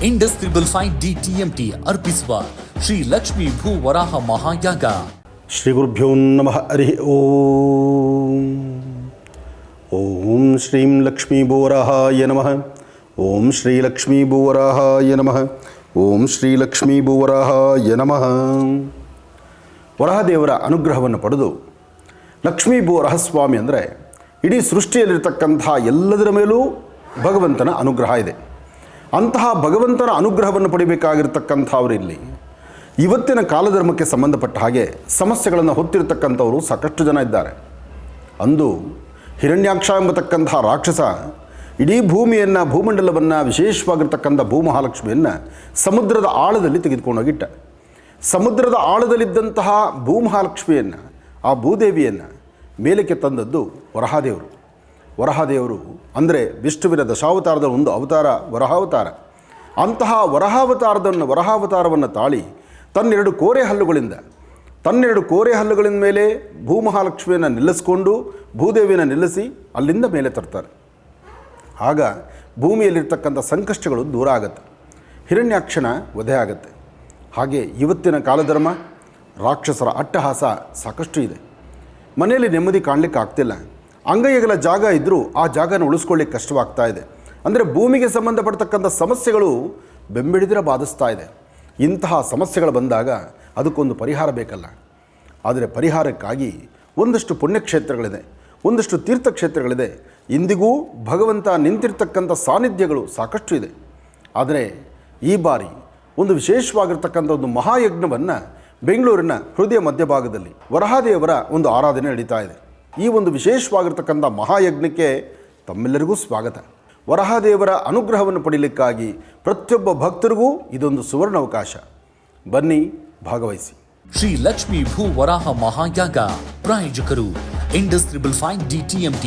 Indus 555 DTMT ಅರ್ಪಿಸುವ ಶ್ರೀ ಲಕ್ಷ್ಮೀ ಭೂ ವರಾಹ ಮಹಾಯಾಗ. ಶ್ರೀ ಗುರುಭ್ಯೋ ನಮಃ. ಹರಿ ಓಂ. ಓಂ ಶ್ರೀಂ ಲಕ್ಷ್ಮೀ ಭೂವರಾಹಾಯ ನಮಃ. ಓಂ ಶ್ರೀ ಲಕ್ಷ್ಮೀ ಭೂವರಾಹಾಯ ನಮಃ. ಓಂ ಶ್ರೀ ಲಕ್ಷ್ಮೀ ಭೂವರಾಹಾಯ ನಮಃ. ವರಹದೇವರ ಅನುಗ್ರಹವನ್ನು ಪಡೆದು ಲಕ್ಷ್ಮೀ ಭೂವರಹಸ್ವಾಮಿ ಅಂದರೆ ಇಡೀ ಸೃಷ್ಟಿಯಲ್ಲಿರ್ತಕ್ಕಂಥ ಎಲ್ಲದರ ಮೇಲೂ ಭಗವಂತನ ಅನುಗ್ರಹ ಇದೆ. ಅಂತಹ ಭಗವಂತನ ಅನುಗ್ರಹವನ್ನು ಪಡಿಬೇಕಾಗಿರ್ತಕ್ಕಂಥವ್ರು ಇಲ್ಲಿ ಇವತ್ತಿನ ಕಾಲಧರ್ಮಕ್ಕೆ ಸಂಬಂಧಪಟ್ಟ ಹಾಗೆ ಸಮಸ್ಯೆಗಳನ್ನು ಹೊತ್ತಿರತಕ್ಕಂಥವರು ಸಾಕಷ್ಟು ಜನ ಇದ್ದಾರೆ. ಅಂದು ಹಿರಣ್ಯಾಕ್ಷ ಎಂಬತಕ್ಕಂಥ ರಾಕ್ಷಸ ಇಡೀ ಭೂಮಿಯನ್ನು, ಭೂಮಂಡಲವನ್ನು, ವಿಶೇಷವಾಗಿರ್ತಕ್ಕಂಥ ಭೂಮಹಾಲಕ್ಷ್ಮಿಯನ್ನು ಸಮುದ್ರದ ಆಳದಲ್ಲಿ ತೆಗೆದುಕೊಂಡೋಗಿಟ್ಟ. ಸಮುದ್ರದ ಆಳದಲ್ಲಿದ್ದಂತಹ ಭೂಮಹಾಲಕ್ಷ್ಮಿಯನ್ನು, ಆ ಭೂದೇವಿಯನ್ನು ಮೇಲಕ್ಕೆ ತಂದದ್ದು ವರಹದೇವರು. ವರಹದೇವರು ಅಂದರೆ ವಿಷ್ಣುವಿನ ದಶಾವತಾರದ ಒಂದು ಅವತಾರ ವರಹಾವತಾರ. ಅಂತಹ ವರಹಾವತಾರವನ್ನು ತಾಳಿ ತನ್ನೆರಡು ಕೋರೆ ಹಲ್ಲುಗಳಿಂದ ಮೇಲೆ ಭೂಮಹಾಲಕ್ಷ್ಮಿಯನ್ನು ನಿಲ್ಲಿಸ್ಕೊಂಡು ಭೂದೇವಿಯನ್ನು ನಿಲ್ಲಿಸಿ ಅಲ್ಲಿಂದ ಮೇಲೆ ತರ್ತಾರೆ. ಆಗ ಭೂಮಿಯಲ್ಲಿರ್ತಕ್ಕಂಥ ಸಂಕಷ್ಟಗಳು ದೂರ ಆಗುತ್ತೆ, ಹಿರಣ್ಯಾಕ್ಷನ ವಧೆ ಆಗುತ್ತೆ. ಹಾಗೆ ಇವತ್ತಿನ ಕಾಲಧರ್ಮ ರಾಕ್ಷಸರ ಅಟ್ಟಹಾಸ ಸಾಕಷ್ಟು ಇದೆ. ಮನೆಯಲ್ಲಿ ನೆಮ್ಮದಿ ಕಾಣಲಿಕ್ಕೆ ಆಗ್ತಿಲ್ಲ. ಅಂಗೈಗಳ ಜಾಗ ಇದ್ದರೂ ಆ ಜಾಗನ ಉಳಿಸ್ಕೊಳ್ಳಿಕ್ಕೆ ಕಷ್ಟವಾಗ್ತಾ ಇದೆ. ಅಂದರೆ ಭೂಮಿಗೆ ಸಂಬಂಧಪಡ್ತಕ್ಕಂಥ ಸಮಸ್ಯೆಗಳು ಬೆಂಬಿಡಿದಿರ ಬಾಧಿಸ್ತಾ ಇದೆ. ಇಂತಹ ಸಮಸ್ಯೆಗಳು ಬಂದಾಗ ಅದಕ್ಕೊಂದು ಪರಿಹಾರ ಬೇಕಲ್ಲ. ಆದರೆ ಪರಿಹಾರಕ್ಕಾಗಿ ಒಂದಷ್ಟು ಪುಣ್ಯಕ್ಷೇತ್ರಗಳಿದೆ, ಒಂದಷ್ಟು ತೀರ್ಥಕ್ಷೇತ್ರಗಳಿದೆ. ಇಂದಿಗೂ ಭಗವಂತ ನಿಂತಿರ್ತಕ್ಕಂಥ ಸಾನ್ನಿಧ್ಯಗಳು ಸಾಕಷ್ಟು ಇದೆ. ಆದರೆ ಈ ಬಾರಿ ಒಂದು ವಿಶೇಷವಾಗಿರ್ತಕ್ಕಂಥ ಒಂದು ಮಹಾಯಜ್ಞವನ್ನು ಬೆಂಗಳೂರಿನ ಹೃದಯ ಮಧ್ಯಭಾಗದಲ್ಲಿ ವರಹದೇವರ ಒಂದು ಆರಾಧನೆ ನಡೀತಾ ಇದೆ. ಈ ಒಂದು ವಿಶೇಷವಾಗಿರ್ತಕ್ಕಂಥ ಮಹಾಯಜ್ಞಕ್ಕೆ ತಮ್ಮೆಲ್ಲರಿಗೂ ಸ್ವಾಗತ. ವರಹದೇವರ ಅನುಗ್ರಹವನ್ನು ಪಡೀಲಿಕ್ಕಾಗಿ ಪ್ರತಿಯೊಬ್ಬ ಭಕ್ತರಿಗೂ ಇದೊಂದು ಸುವರ್ಣಾವಕಾಶ. ಬನ್ನಿ, ಭಾಗವಹಿಸಿ. ಶ್ರೀ ಲಕ್ಷ್ಮೀ ಭೂ ವರಾಹ ಮಹಾಯಾಗ ಪ್ರಾಯೋಜಕರು ಇಂಡಸ್ 555 DTMT.